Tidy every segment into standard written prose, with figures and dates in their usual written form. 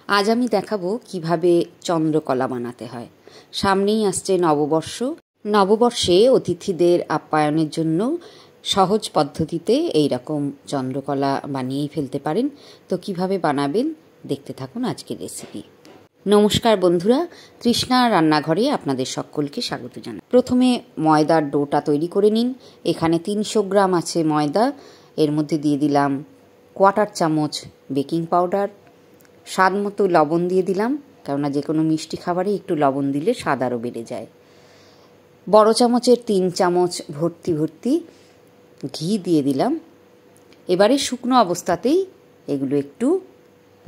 আজ আমি দেখাবো কিভাবে চন্দ্রকলা বানাতে হয়। সামনেই আসছে নববর্ষ। নববর্ষে অতিথিদের আপ্যায়নের জন্য সহজ পদ্ধতিতে এই রকম চন্দ্রকলা বানিয়েই ফেলতে পারেন। তো কিভাবে বানাবেন দেখতে থাকুন আজকের রেসিপি। নমস্কার বন্ধুরা, তৃষ্ণা রান্নাঘরে আপনাদের সকলকে স্বাগত জানাই। প্রথমে ময়দার ডোটা তৈরি করে নিন। এখানে 300 গ্রাম আছে ময়দা। এর মধ্যে দিয়ে দিলাম 1/4 চামচ বেকিং পাউডার, স্বাদ মতো লবণ দিয়ে দিলাম, কেননা যে কোনো মিষ্টি খাবারে একটু লবণ দিলে স্বাদ আরও বেড়ে যায়। বড় চামচের 3 চামচ ভর্তি ভর্তি ঘি দিয়ে দিলাম। এবারে শুকনো অবস্থাতেই এগুলো একটু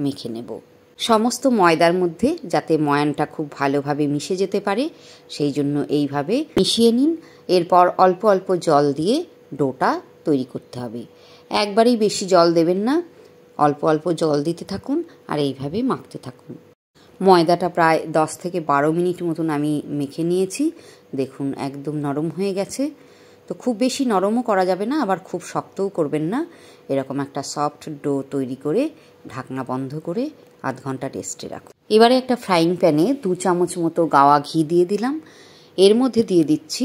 মেখে নেব, সমস্ত ময়দার মধ্যে, যাতে ময়ানটা খুব ভালোভাবে মিশে যেতে পারে সেই জন্য এইভাবে মিশিয়ে নিন। এরপর অল্প অল্প জল দিয়ে ডোটা তৈরি করতে হবে। একবারেই বেশি জল দেবেন না, অল্প অল্প জল দিতে থাকুন আর এইভাবে মাখতে থাকুন। ময়দাটা প্রায় 10 থেকে 12 মিনিট মতন আমি মেখে নিয়েছি। দেখুন একদম নরম হয়ে গেছে। তো খুব বেশি নরমও করা যাবে না, আবার খুব শক্তও করবেন না। এরকম একটা সফট ডো তৈরি করে ঢাকনা বন্ধ করে আধ ঘন্টা রেস্টে রাখুন। এবারে একটা ফ্রাইং প্যানে 2 চামচ মতো গাওয়া ঘি দিয়ে দিলাম। এর মধ্যে দিয়ে দিচ্ছি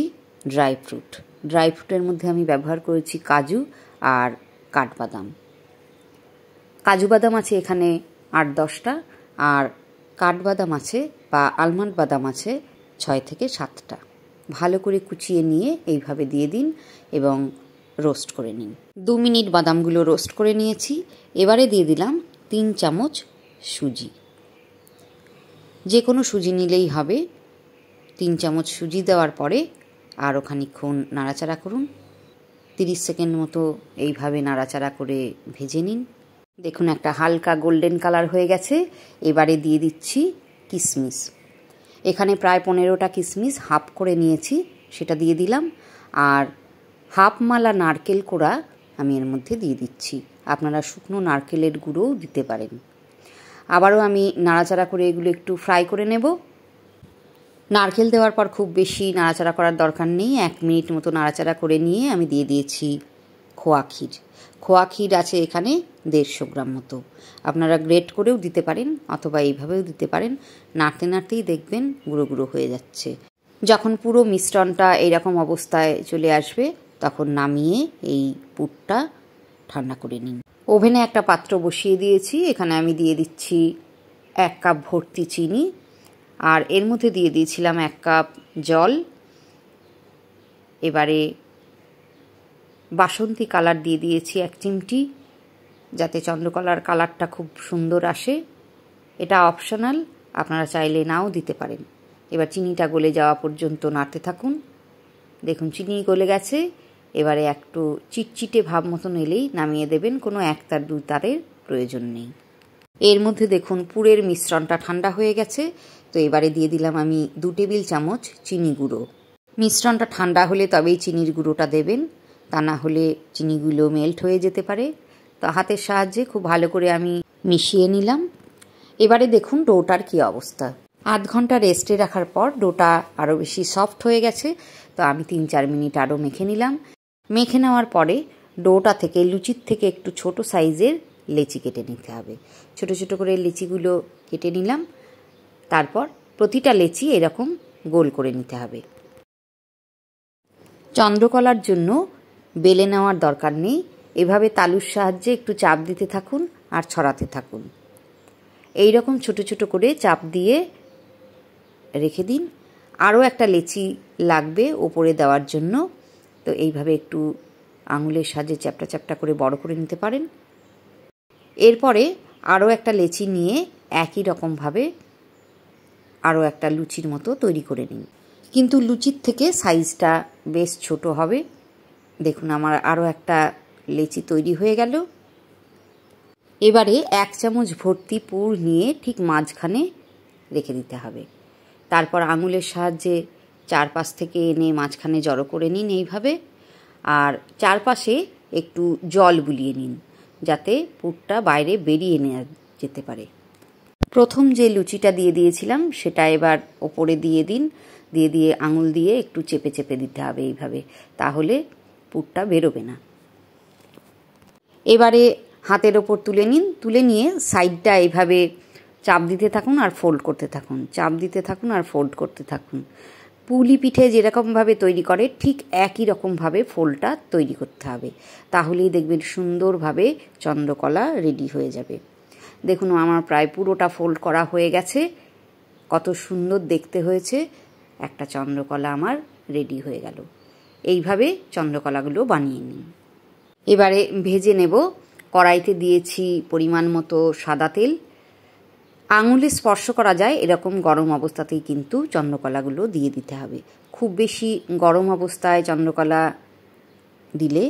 ড্রাই ফ্রুট। ড্রাই ফ্রুটের মধ্যে আমি ব্যবহার করেছি কাজু আর কাঠবাদাম। কাজু বাদাম আছে এখানে 8-10টা, আর কাঠবাদাম আছে বা আলমন্ড বাদাম আছে 6 থেকে 7টা। ভালো করে কুচিয়ে নিয়ে এইভাবে দিয়ে দিন এবং রোস্ট করে নিন। 2 মিনিট বাদামগুলো রোস্ট করে নিয়েছি। এবারে দিয়ে দিলাম 3 চামচ সুজি। যে কোনো সুজি নিলেই হবে। 3 চামচ সুজি দেওয়ার পরে আরও খানিকক্ষণ নাড়াচাড়া করুন। 30 সেকেন্ড মতো এইভাবে নাড়াচাড়া করে ভেজে নিন। দেখুন একটা হালকা গোল্ডেন কালার হয়ে গেছে। এবারে দিয়ে দিচ্ছি কিশমিশ। এখানে প্রায় 15টা কিশমিশ হাফ করে নিয়েছি, সেটা দিয়ে দিলাম। আর হাফ মালা নারকেল কোড়া আমি এর মধ্যে দিয়ে দিচ্ছি। আপনারা শুকনো নারকেলের গুঁড়োও দিতে পারেন। আবারও আমি নাড়াচাড়া করে এগুলো একটু ফ্রাই করে নেব। নারকেল দেওয়ার পর খুব বেশি নাড়াচাড়া করার দরকার নেই। 1 মিনিট মতো নাড়াচাড়া করে নিয়ে আমি দিয়ে দিয়েছি খোয়া ক্ষীর। খোয়া ক্ষীর আছে এখানে 150 গ্রাম মতো। আপনারা গ্রেট করেও দিতে পারেন অথবা এইভাবেও দিতে পারেন। নাড়তে নাড়তেই দেখবেন গুঁড়ো গুঁড়ো হয়ে যাচ্ছে। যখন পুরো মিশ্রণটা এইরকম অবস্থায় চলে আসবে তখন নামিয়ে এই পুরটা ঠান্ডা করে নিন। ওভেনে একটা পাত্র বসিয়ে দিয়েছি। এখানে আমি দিয়ে দিচ্ছি 1 কাপ ভর্তি চিনি, আর এর মধ্যে দিয়ে দিয়েছিলাম 1 কাপ জল। এবারে বাসন্তী কালার দিয়ে দিয়েছি 1 চিমটি, যাতে চন্দ্রকলার কালারটা খুব সুন্দর আসে। এটা অপশনাল, আপনারা চাইলে নাও দিতে পারেন। এবার চিনিটা গলে যাওয়া পর্যন্ত নাড়তে থাকুন। দেখুন চিনি গলে গেছে। এবারে একটু চিটচিটে ভাব মতন এলেই নামিয়ে দেবেন, কোনো 1 তার 2 তারের প্রয়োজন নেই। এর মধ্যে দেখুন পুরের মিশ্রণটা ঠান্ডা হয়ে গেছে। তো এবারে দিয়ে দিলাম আমি 2 টেবিল চামচ চিনি গুঁড়ো। মিশ্রণটা ঠান্ডা হলে তবেই চিনির গুঁড়োটা দেবেন, তা না হলে চিনিগুলো মেল্ট হয়ে যেতে পারে। তো হাতের সাহায্যে খুব ভালো করে আমি মিশিয়ে নিলাম। এবারে দেখুন ডোটার কী অবস্থা। আধ ঘন্টা রেস্টে রাখার পর ডোটা আরও বেশি সফট হয়ে গেছে। তো আমি 3-4 মিনিট আরও মেখে নিলাম। মেখে নেওয়ার পরে ডোটা থেকে, লুচির থেকে একটু ছোট সাইজের লেচি কেটে নিতে হবে। ছোট ছোট করে লেচিগুলো কেটে নিলাম। তারপর প্রতিটা লেচি এরকম গোল করে নিতে হবে। চন্দ্রকলার জন্য বেলে নেওয়ার দরকার নেই, এভাবে তালুর সাহায্যে একটু চাপ দিতে থাকুন আর ছড়াতে থাকুন। এই রকম ছোট ছোট করে চাপ দিয়ে রেখে দিন। আরও একটা লেচি লাগবে ওপরে দেওয়ার জন্য। তো এইভাবে একটু আঙুলের সাহায্যে চ্যাপটা চ্যাপটা করে বড় করে নিতে পারেন। এরপরে আরও একটা লেচি নিয়ে একই রকমভাবে আরও একটা লুচির মতো তৈরি করে নিন, কিন্তু লুচির থেকে সাইজটা বেশ ছোট হবে। দেখুন আমার আরও একটা লেচি তৈরি হয়ে গেল। এবারে 1 চামচ ভর্তি পুর নিয়ে ঠিক মাঝখানে রেখে দিতে হবে। তারপর আঙুলের সাহায্যে চারপাশ থেকে এনে মাঝখানে জড়ো করে নিন এইভাবে, আর চারপাশে একটু জল বুলিয়ে নিন যাতে পুরটা বাইরে বেরিয়ে নেওয়া যেতে পারে। প্রথম যে লুচিটা দিয়ে দিয়েছিলাম সেটা এবার ওপরে দিয়ে দিন। দিয়ে আঙুল দিয়ে একটু চেপে চেপে দিতে হবে এইভাবে, তাহলে পুরটা বেরোবে না। এবারে হাতের ওপর তুলে নিন। তুলে নিয়ে সাইডটা এইভাবে চাপ দিতে থাকুন আর ফোল্ড করতে থাকুন, চাপ দিতে থাকুন আর ফোল্ড করতে থাকুন। পুলি পিঠে যেরকমভাবে তৈরি করে ঠিক একই রকমভাবে ফোলটা তৈরি করতে হবে, তাহলেই দেখবেন সুন্দরভাবে চন্দ্রকলা রেডি হয়ে যাবে। দেখুন আমার প্রায় পুরোটা ফোল্ড করা হয়ে গেছে, কত সুন্দর দেখতে হয়েছে। একটা চন্দ্রকলা আমার রেডি হয়ে গেল। এইভাবে চন্দ্রকলাগুলো বানিয়ে নিন। এবারে ভেজে নেব। কড়াইতে দিয়েছি পরিমাণ মতো সাদা তেল। আঙুলে স্পর্শ করা যায় এরকম গরম অবস্থাতেই কিন্তু চন্দ্রকলাগুলো দিয়ে দিতে হবে। খুব বেশি গরম অবস্থায় চন্দ্রকলা দিলে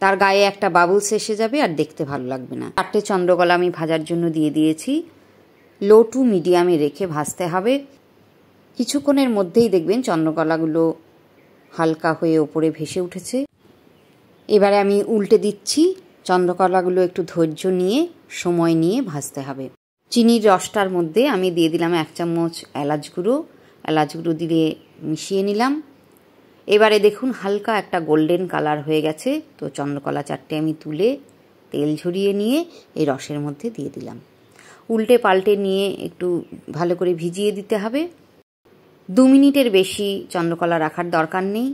তার গায়ে একটা বাবলস এসে যাবে আর দেখতে ভালো লাগবে না। 4টে চন্দ্রকলা আমি ভাজার জন্য দিয়ে দিয়েছি। লো টু মিডিয়ামে রেখে ভাজতে হবে। কিছুক্ষণের মধ্যেই দেখবেন চন্দ্রকলাগুলো হালকা হয়ে ওপরে ভেসে উঠেছে। এবারে আমি উল্টে দিচ্ছি। চন্দ্রকলাগুলো একটু ধৈর্য নিয়ে সময় নিয়ে ভাজতে হবে। চিনির রসটার মধ্যে আমি দিয়ে দিলাম 1 চামচ এলাচ গুঁড়ো। এলাচ গুঁড়ো দিয়ে মিশিয়ে নিলাম। এবারে দেখুন হালকা একটা গোল্ডেন কালার হয়ে গেছে। তো চন্দ্রকলা 4টে আমি তুলে তেল ঝরিয়ে নিয়ে এই রসের মধ্যে দিয়ে দিলাম। উল্টে পাল্টে নিয়ে একটু ভালো করে ভিজিয়ে দিতে হবে। 2 মিনিটের বেশি চন্দ্রকলা রাখার দরকার নেই।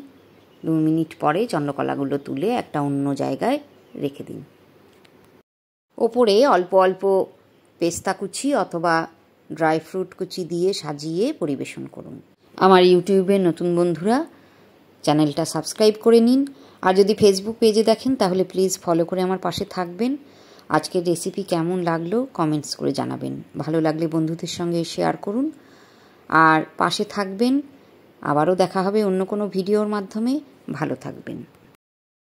2 মিনিট পরে চন্দ্রকলাগুলো তুলে একটা অন্য জায়গায় রেখে দিন। ওপরে অল্প অল্প পেস্তা কুচি অথবা ড্রাই ফ্রুট কুচি দিয়ে সাজিয়ে পরিবেশন করুন। আমার ইউটিউবের নতুন বন্ধুরা চ্যানেলটা সাবস্ক্রাইব করে নিন। আর যদি ফেসবুক পেজে দেখেন তাহলে প্লিজ ফলো করে আমার পাশে থাকবেন। আজকের রেসিপি কেমন লাগলো কমেন্টস করে জানাবেন। ভালো লাগলে বন্ধুদের সঙ্গে শেয়ার করুন আর পাশে থাকবেন। আবারও দেখা হবে অন্য কোনো ভিডিওর মাধ্যমে। ভালো থাকবেন।